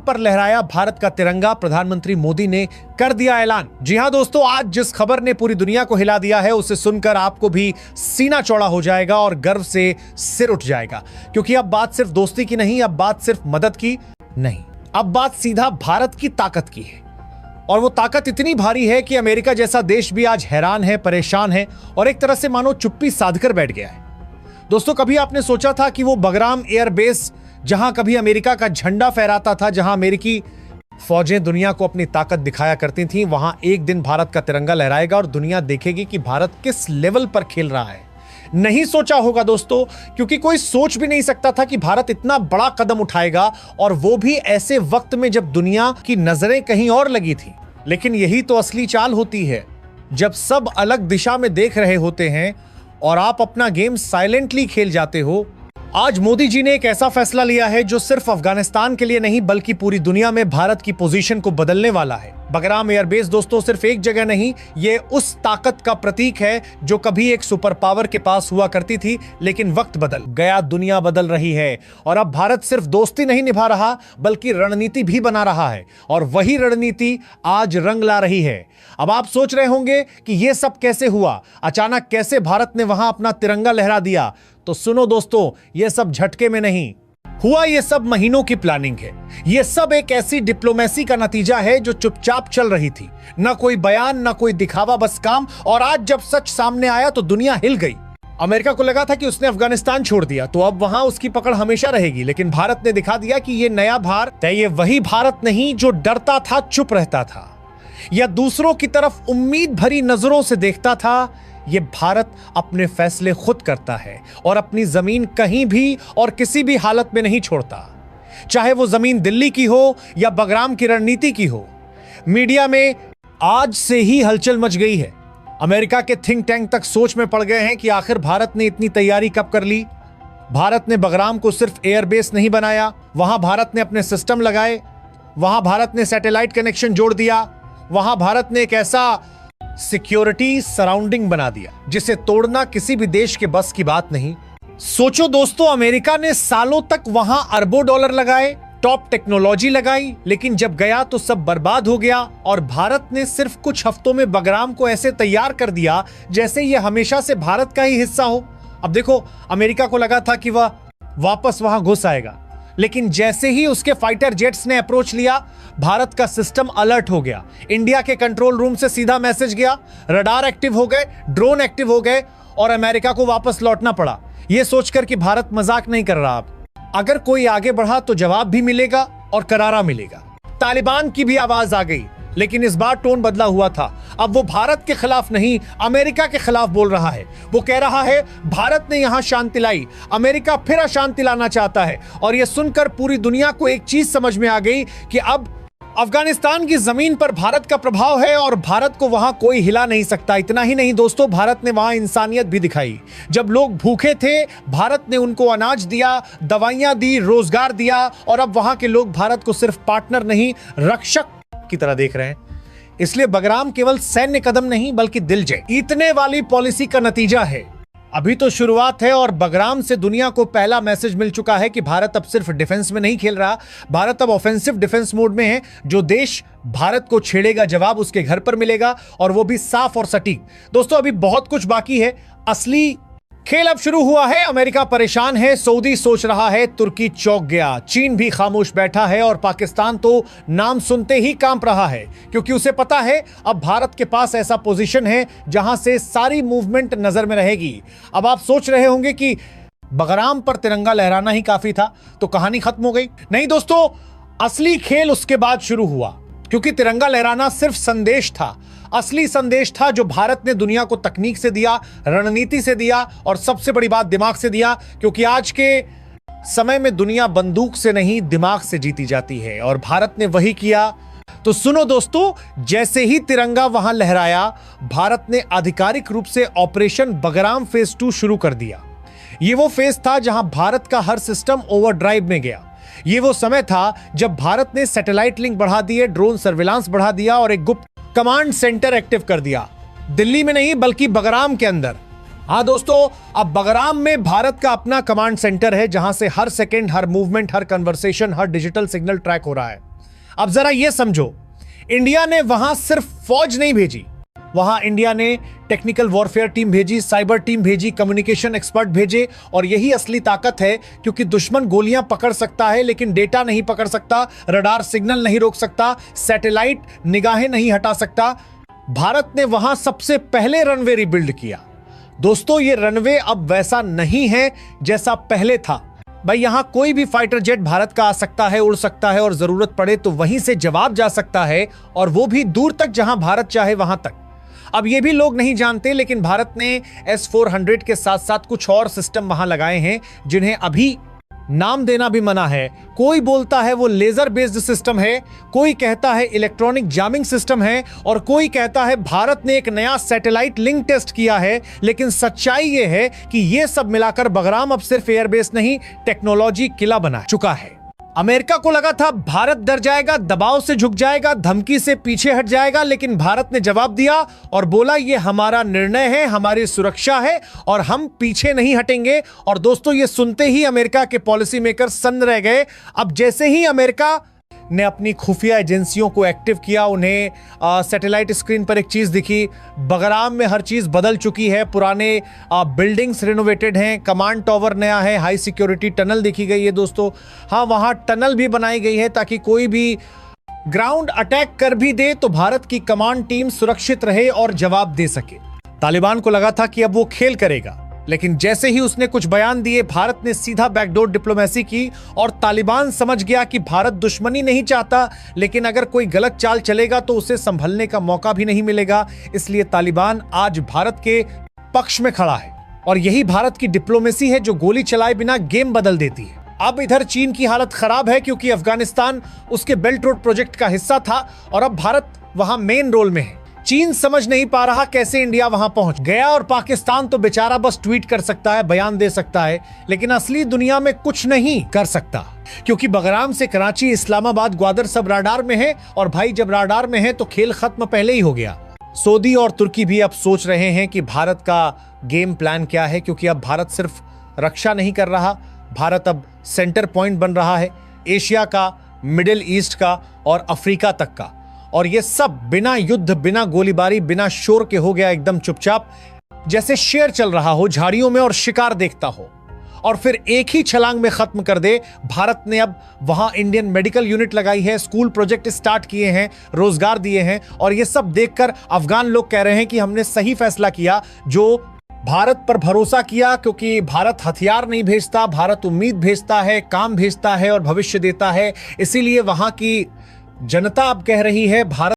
पर लहराया भारत का तिरंगा। प्रधानमंत्री मोदी ने कर दिया ऐलान। जी हां दोस्तों, आज जिस खबर ने पूरी दुनिया को हिला दिया है उसे सुनकर आपको भी सीना चौड़ा हो जाएगा और गर्व से सिर उठ जाएगा, क्योंकि अब बात सिर्फ दोस्ती की नहीं, अब बात सिर्फ मदद की नहीं, अब बात सीधा भारत की ताकत की है। और वो ताकत इतनी भारी है कि अमेरिका जैसा देश भी आज हैरान है, परेशान है और एक तरह से मानो चुप्पी साधकर बैठ गया है। दोस्तों, कभी आपने सोचा था कि वो बगराम एयरबेस जहां कभी अमेरिका का झंडा फहराता था, जहां अमेरिकी फौजें दुनिया को अपनी ताकत दिखाया करती थीं, वहां एक दिन भारत का तिरंगा लहराएगा और दुनिया देखेगी कि भारत किस लेवल पर खेल रहा है? नहीं सोचा होगा दोस्तों, क्योंकि कोई सोच भी नहीं सकता था कि भारत इतना बड़ा कदम उठाएगा, और वो भी ऐसे वक्त में जब दुनिया की नजरें कहीं और लगी थी। लेकिन यही तो असली चाल होती है, जब सब अलग दिशा में देख रहे होते हैं और आप अपना गेम साइलेंटली खेल जाते हो। आज मोदी जी ने एक ऐसा फैसला लिया है जो सिर्फ अफगानिस्तान के लिए नहीं बल्कि पूरी दुनिया में भारत की पोजीशन को बदलने वाला है। बगराम एयरबेस दोस्तों सिर्फ एक जगह नहीं, ये उस ताकत का प्रतीक है जो कभी एक सुपर पावर के पास हुआ करती थी, लेकिन वक्त बदल गया, दुनिया बदल रही है और अब भारत सिर्फ दोस्ती नहीं निभा रहा बल्कि रणनीति भी बना रहा है, और वही रणनीति आज रंग ला रही है। अब आप सोच रहे होंगे कि यह सब कैसे हुआ, अचानक कैसे भारत ने वहां अपना तिरंगा लहरा दिया? तो सुनो दोस्तों, यह सब झटके में नहीं हुआ, यह सब महीनों की प्लानिंग है। यह सब एक ऐसी डिप्लोमेसी का नतीजा है जो चुपचाप चल रही थी, ना कोई बयान, ना कोई दिखावा, बस काम। और आज जब सच सामने आया तो दुनिया हिल गई। अमेरिका को लगा था कि उसने अफगानिस्तान छोड़ दिया तो अब वहां उसकी पकड़ हमेशा रहेगी, लेकिन भारत ने दिखा दिया कि यह नया भारत है, ये वही भारत नहीं जो डरता था, चुप रहता था या दूसरों की तरफ उम्मीद भरी नजरों से देखता था। ये भारत अपने फैसले खुद करता है और अपनी जमीन कहीं भी और किसी भी हालत में नहीं छोड़ता, चाहे वो जमीन दिल्ली की हो या बगराम की रणनीति की हो। मीडिया में आज से ही हलचल मच गई है। अमेरिका के थिंक टैंक तक सोच में पड़ गए हैं कि आखिर भारत ने इतनी तैयारी कब कर ली। भारत ने बगराम को सिर्फ एयरबेस नहीं बनाया, वहां भारत ने अपने सिस्टम लगाए, वहां भारत ने सैटेलाइट कनेक्शन जोड़ दिया, वहां भारत ने एक ऐसा सिक्योरिटी सराउंडिंग बना दिया जिसे तोड़ना किसी भी देश के बस की बात नहीं। सोचो दोस्तों, अमेरिका ने सालों तक वहां अरबों डॉलर लगाए, टॉप टेक्नोलॉजी लगाई, लेकिन जब गया तो सब बर्बाद हो गया। और भारत ने सिर्फ कुछ हफ्तों में बगराम को ऐसे तैयार कर दिया जैसे यह हमेशा से भारत का ही हिस्सा हो। अब देखो, अमेरिका को लगा था कि वह वापस वहां घुस आएगा, लेकिन जैसे ही उसके फाइटर जेट्स ने अप्रोच लिया, भारत का सिस्टम अलर्ट हो गया। इंडिया के कंट्रोल रूम से सीधा मैसेज गया, रडार एक्टिव हो गए, ड्रोन एक्टिव हो गए और अमेरिका को वापस लौटना पड़ा, यह सोचकर कि भारत मजाक नहीं कर रहा। अब अगर कोई आगे बढ़ा तो जवाब भी मिलेगा और करारा मिलेगा। तालिबान की भी आवाज आ गई, लेकिन इस बार टोन बदला हुआ था। अब वो भारत के खिलाफ नहीं, अमेरिका के खिलाफ बोल रहा है। वो कह रहा है भारत ने यहां शांति लाई, अमेरिका फिर अशांति लाना चाहता है। और यह सुनकर पूरी दुनिया को एक चीज समझ में आ गई कि अब अफगानिस्तान की जमीन पर भारत का प्रभाव है और भारत को वहां कोई हिला नहीं सकता। इतना ही नहीं दोस्तों, भारत ने वहां इंसानियत भी दिखाई। जब लोग भूखे थे, भारत ने उनको अनाज दिया, दवाइयां दी, रोजगार दिया, और अब वहां के लोग भारत को सिर्फ पार्टनर नहीं, रक्षक की तरह देख रहे हैं। इसलिए बगराम केवल सैन्य कदम नहीं बल्कि दिल जीतने वाली पॉलिसी का नतीजा है। अभी तो शुरुआत है और बगराम से दुनिया को पहला मैसेज मिल चुका है कि भारत अब सिर्फ डिफेंस में नहीं खेल रहा, भारत अब ऑफेंसिव डिफेंस मोड में है। जो देश भारत को छेड़ेगा जवाब उसके घर पर मिलेगा, और वो भी साफ और सटीक। दोस्तों, अभी बहुत कुछ बाकी है, असली खेल अब शुरू हुआ है। अमेरिका परेशान है, सऊदी सोच रहा है, तुर्की चौंक गया, चीन भी खामोश बैठा है और पाकिस्तान तो नाम सुनते ही कांप रहा है, क्योंकि उसे पता है अब भारत के पास ऐसा पोजीशन है जहां से सारी मूवमेंट नजर में रहेगी। अब आप सोच रहे होंगे कि बगराम पर तिरंगा लहराना ही काफी था तो कहानी खत्म हो गई। नहीं दोस्तों, असली खेल उसके बाद शुरू हुआ, क्योंकि तिरंगा लहराना सिर्फ संदेश था। असली संदेश था जो भारत ने दुनिया को तकनीक से दिया, रणनीति से दिया और सबसे बड़ी बात दिमाग से दिया, क्योंकि आज के समय में दुनिया बंदूक से नहीं दिमाग से जीती जाती है और भारत ने वही किया। तो सुनो दोस्तों, जैसे ही तिरंगा वहां लहराया, भारत ने आधिकारिक रूप से ऑपरेशन बगराम फेज 2 शुरू कर दिया। ये वो फेज था जहां भारत का हर सिस्टम ओवरड्राइव में गया। ये वो समय था जब भारत ने सैटेलाइट लिंक बढ़ा दिए, ड्रोन सर्विलांस बढ़ा दिया और एक गुप्त कमांड सेंटर एक्टिव कर दिया। दिल्ली में नहीं बल्कि बगराम के अंदर। हाँ दोस्तों, अब बगराम में भारत का अपना कमांड सेंटर है जहां से हर सेकंड, हर मूवमेंट, हर कन्वर्सेशन, हर डिजिटल सिग्नल ट्रैक हो रहा है। अब जरा यह समझो, इंडिया ने वहां सिर्फ फौज नहीं भेजी, वहां इंडिया ने टेक्निकल वॉरफेयर टीम भेजी, साइबर टीम भेजी, कम्युनिकेशन एक्सपर्ट भेजे। और यही असली ताकत है, क्योंकि दुश्मन गोलियां पकड़ सकता है लेकिन डेटा नहीं पकड़ सकता, रडार सिग्नल नहीं रोक सकता, सैटेलाइट निगाहें नहीं हटा सकता। भारत ने वहां सबसे पहले रनवे रिबिल्ड किया। दोस्तों, यह रनवे अब वैसा नहीं है जैसा पहले था। भाई, यहां कोई भी फाइटर जेट भारत का आ सकता है, उड़ सकता है और जरूरत पड़े तो वहीं से जवाब जा सकता है, और वो भी दूर तक जहां भारत चाहे वहां तक। अब ये भी लोग नहीं जानते, लेकिन भारत ने S-400 के साथ साथ कुछ और सिस्टम वहां लगाए हैं जिन्हें अभी नाम देना भी मना है। कोई बोलता है वो लेजर बेस्ड सिस्टम है, कोई कहता है इलेक्ट्रॉनिक जामिंग सिस्टम है, और कोई कहता है भारत ने एक नया सैटेलाइट लिंक टेस्ट किया है। लेकिन सच्चाई ये है कि ये सब मिलाकर बगराम अब सिर्फ एयरबेस नहीं, टेक्नोलॉजी किला बना चुका है। अमेरिका को लगा था भारत डर जाएगा, दबाव से झुक जाएगा, धमकी से पीछे हट जाएगा, लेकिन भारत ने जवाब दिया और बोला ये हमारा निर्णय है, हमारी सुरक्षा है और हम पीछे नहीं हटेंगे। और दोस्तों, ये सुनते ही अमेरिका के पॉलिसी मेकर सन्न रह गए। अब जैसे ही अमेरिका ने अपनी खुफिया एजेंसियों को एक्टिव किया, उन्हें सैटेलाइट स्क्रीन पर एक चीज दिखी, बगराम में हर चीज बदल चुकी है। पुराने बिल्डिंग्स रिनोवेटेड हैं, कमांड टावर नया है, हाई सिक्योरिटी टनल देखी गई है। दोस्तों, हाँ, वहां टनल भी बनाई गई है ताकि कोई भी ग्राउंड अटैक कर भी दे तो भारत की कमांड टीम सुरक्षित रहे और जवाब दे सके। तालिबान को लगा था कि अब वो खेल करेगा, लेकिन जैसे ही उसने कुछ बयान दिए, भारत ने सीधा बैकडोर डिप्लोमेसी की और तालिबान समझ गया कि भारत दुश्मनी नहीं चाहता, लेकिन अगर कोई गलत चाल चलेगा तो उसे संभलने का मौका भी नहीं मिलेगा। इसलिए तालिबान आज भारत के पक्ष में खड़ा है, और यही भारत की डिप्लोमेसी है जो गोली चलाए बिना गेम बदल देती है। अब इधर चीन की हालत खराब है, क्योंकि अफगानिस्तान उसके बेल्ट रोड प्रोजेक्ट का हिस्सा था और अब भारत वहां मेन रोल में है। चीन समझ नहीं पा रहा कैसे इंडिया वहां पहुंच गया, और पाकिस्तान तो बेचारा बस ट्वीट कर सकता है, बयान दे सकता है, लेकिन असली दुनिया में कुछ नहीं कर सकता, क्योंकि बगराम से कराची, इस्लामाबाद, ग्वादर सब राडार में है। और भाई, जब राडार में है तो खेल खत्म पहले ही हो गया। सऊदी और तुर्की भी अब सोच रहे हैं कि भारत का गेम प्लान क्या है, क्योंकि अब भारत सिर्फ रक्षा नहीं कर रहा, भारत अब सेंटर पॉइंट बन रहा है एशिया का, मिडिल ईस्ट का और अफ्रीका तक का। और ये सब बिना युद्ध, बिना गोलीबारी, बिना शोर के हो गया, एकदम चुपचाप, जैसे शेर चल रहा हो झाड़ियों में और शिकार देखता हो, और फिर एक ही छलांग में खत्म कर दे। भारत ने अब वहां इंडियन मेडिकल यूनिट लगाई है, स्कूल प्रोजेक्ट स्टार्ट किए हैं, रोजगार दिए हैं, और ये सब देखकर अफगान लोग कह रहे हैं कि हमने सही फैसला किया जो भारत पर भरोसा किया, क्योंकि भारत हथियार नहीं भेजता, भारत उम्मीद भेजता है, काम भेजता है और भविष्य देता है। इसीलिए वहां की जनता अब कह रही है भारत